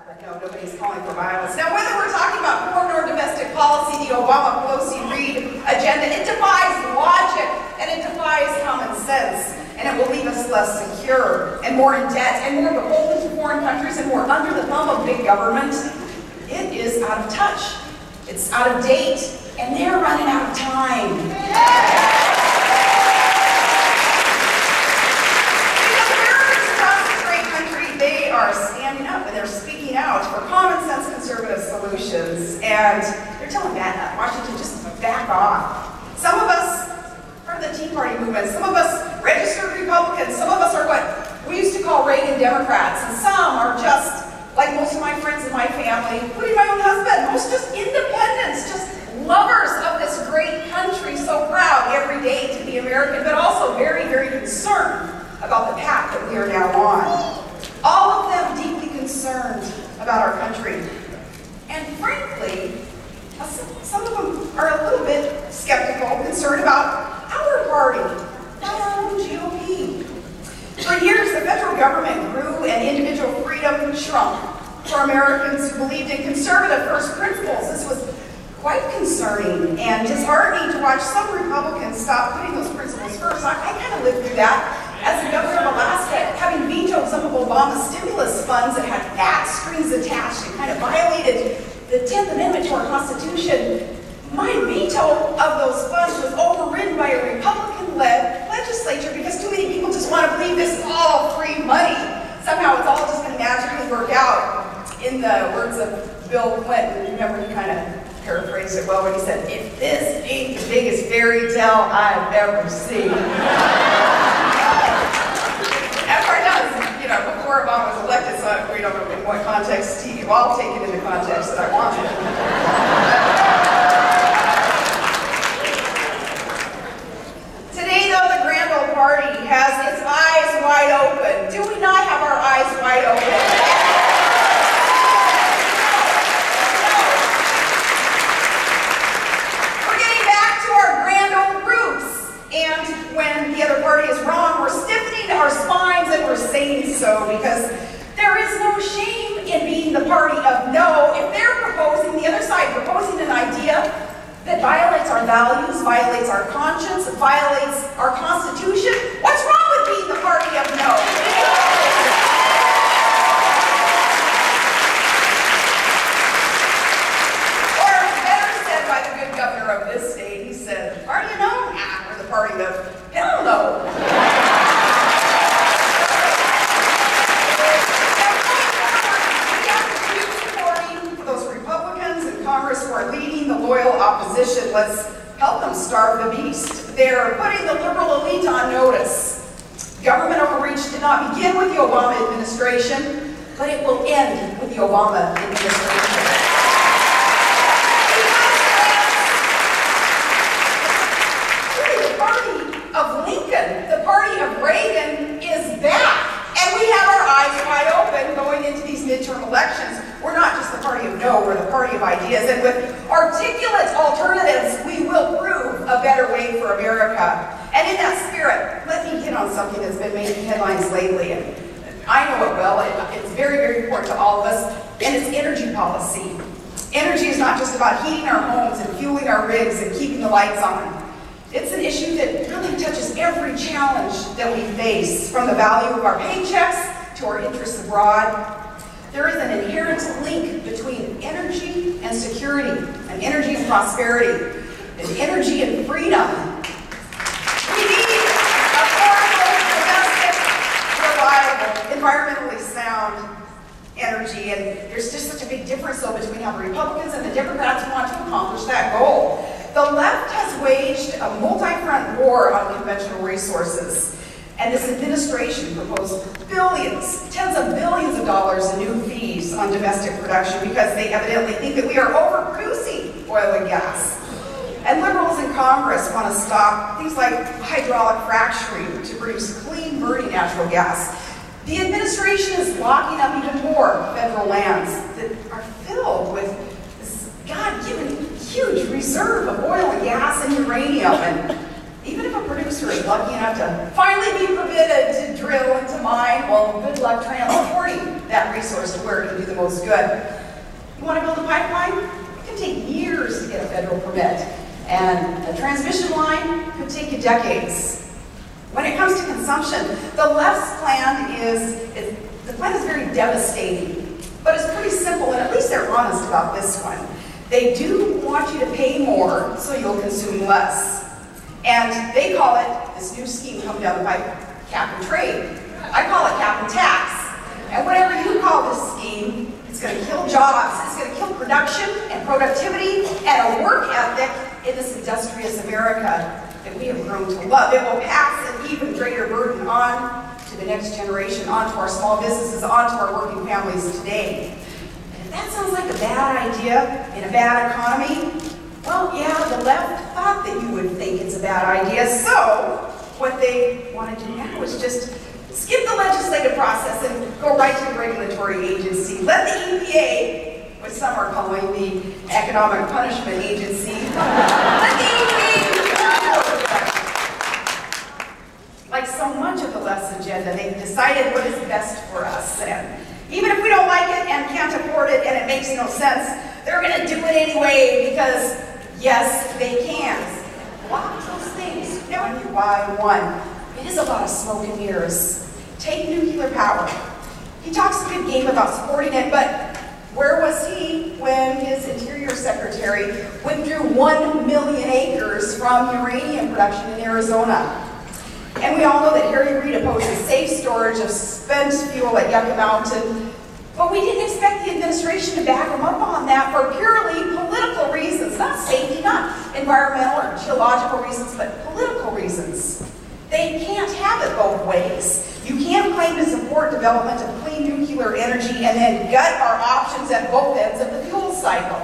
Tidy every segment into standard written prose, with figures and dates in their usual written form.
But no, nobody's calling for violence. Now, whether we're talking about foreign or domestic policy, the Obama-Pelosi-Reid agenda, it defies logic and it defies common sense. And it will leave us less secure and more in debt and more beholden to foreign countries and more under the thumb of big government. It is out of touch. It's out of date. And they're running out of time. Because Americans across this great country, they are standing up and they're speaking out for common sense conservative solutions. And they're telling Washington just back off. Some of us are the Tea Party movement. Some of us registered Republicans. Some of us are what we used to call Reagan Democrats. And some are just, like most of my friends in my family, including my own husband, most just independents, just lovers of this great country, so proud every day to be American, but also very, very concerned about the path that we are now on. All of them deeply concerned about our country. And frankly, some of them are a little bit skeptical, concerned about our party, not our own GOP. For years, the federal government grew and individual freedom shrunk for Americans who believed in conservative first principles. This was quite concerning and disheartening to watch some Republicans stop putting those principles first. I kind of lived through that as the governor of Alaska, having vetoed some of Obama's stimulus funds that had ad screens attached and kind of violated the 10th Amendment to our Constitution. My veto of those funds was overridden by a Republican-led legislature because too many people just want to believe this is all free money. Somehow it's all just going to magically work out. In the words of Bill Clinton, remember he kind of paraphrased it well when he said, "If this ain't the biggest fairy tale I've ever seen." That part does, before Obama was elected, so we don't know in what context I'll take it in the context that I want it. Today, though, the grand old party has its eyes wide open. Do we not have our eyes wide open? And when the other party is wrong, we're stiffening our spines and we're saying so because there is no shame in being the party of no. If they're proposing, the other side proposing an idea that violates our values, violates our conscience, violates our Constitution, what's wrong with being the party of no? Or better said by the good governor of this state, he said, "Party of no? We're the party of hell no." Those Republicans in Congress who are leading the loyal opposition, let's help them starve the beast. They're putting the liberal elite on notice. Government overreach did not begin with the Obama administration, but it will end with the Obama administration. Of Lincoln, the party of Reagan is back. And we have our eyes wide open going into these midterm elections. We're not just the party of no, we're the party of ideas. And with articulate alternatives, we will prove a better way for America. And in that spirit, let me hit on something that's been making headlines lately. And I know it well. It's very, very important to all of us. And it's energy policy. Energy is not just about heating our homes and fueling our rigs and keeping the lights on. It's an issue that really touches every challenge that we face, from the value of our paychecks to our interests abroad. There is an inherent link between energy and security, and energy and prosperity, and energy and freedom. We need affordable, domestic, reliable, environmentally sound energy, and there's just such a big difference, though, between how the Republicans and the Democrats want to accomplish that goal. The left has waged a multi-front war on conventional resources, and this administration proposed billions, tens of billions of dollars in new fees on domestic production because they evidently think that we are overproducing oil and gas. And liberals in Congress want to stop things like hydraulic fracturing to produce clean, burning natural gas. The administration is locking up even more federal lands that are filled with God-given huge reserve of oil and gas and uranium. And even if a producer is lucky enough to finally be permitted to drill and to mine, well, good luck transporting that resource to where it can do the most good. You want to build a pipeline? It can take years to get a federal permit. And a transmission line could take you decades. When it comes to consumption, the left's plan is very devastating, but it's pretty simple, and at least they're honest about this one. They do want you to pay more, so you'll consume less. And they call it, this new scheme coming down the pipe, cap and trade. I call it cap and tax. And whatever you call this scheme, it's going to kill jobs, it's going to kill production and productivity and a work ethic in this industrious America that we have grown to love. It will pass an even greater burden on to the next generation, on to our small businesses, on to our working families today. And if that sounds like a bad idea in a bad economy, well, yeah, the left thought that you would think it's a bad idea. So what they want to do now is just skip the legislative process and go right to the regulatory agency. Let the EPA, which some are calling the Economic Punishment Agency, let the EPA do like so much of the left's agenda, they've decided what is best for us. And even if we don't like it and can't afford it and it makes no sense, they're going to do it anyway because, yes, they can. Watch those things one by one. It is a lot of smoke and mirrors. Take nuclear power. He talks a good game about supporting it, but where was he when his Interior Secretary withdrew 1 million acres from uranium production in Arizona? And we all know that Harry Reid opposes safe storage of spent fuel at Yucca Mountain, but we didn't expect the administration to back him up on that for purely political reasons, not safety, not environmental or geological reasons, but political reasons. They can't have it both ways. You can't claim to support development of clean nuclear energy and then gut our options at both ends of the fuel cycle.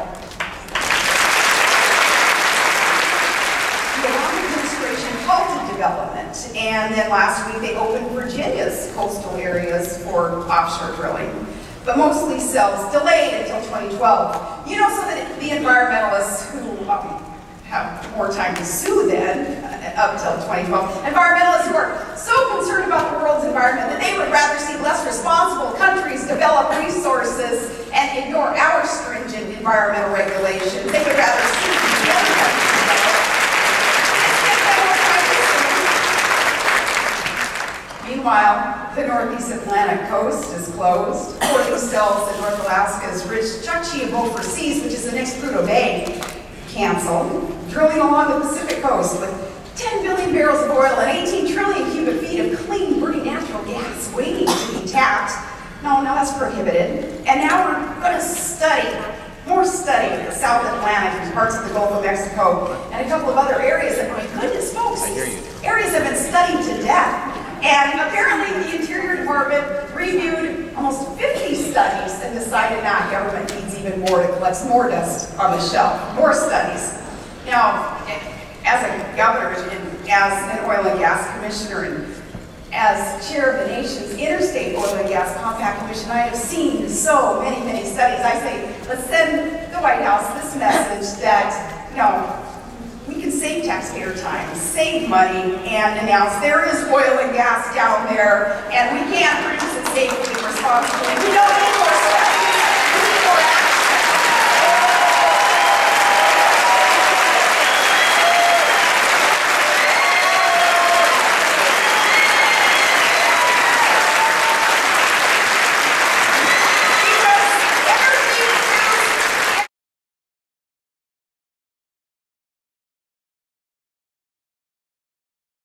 The Obama administration halted development, and then last week they opened Virginia's coastal areas for offshore drilling, but mostly cells delayed until 2012. You know, so that the environmentalists who have more time to sue then, up till 2012. Environmentalists who are so concerned about the world's environment that they would rather see less responsible countries develop resources and ignore our stringent environmental regulations. They would rather see the other countries develop. Meanwhile, the Northeast Atlantic coast is closed. Porting cells in North Alaska's rich Chukchi Gulf Seas, which is the next Prudhoe Bay, canceled. Drilling along the Pacific coast with 10 billion barrels of oil and 18 trillion cubic feet of clean, burning natural gas waiting to be tapped. No, that's prohibited. And now we're going to study the South Atlantic and parts of the Gulf of Mexico and a couple of other areas that, my goodness, folks, areas have been studied to death. And apparently the Interior Department reviewed almost 50 studies and decided now government needs even more to collect more dust on the shelf, more studies. Now, as a governor and as an oil and gas commissioner and as chair of the nation's Interstate Oil and Gas Compact Commission, I have seen so many studies. I say, let's send the White House this message that, you know, we can save taxpayer time, save money, and announce there is oil and gas down there, and we can't produce it safely and responsibly. We don't need more studies.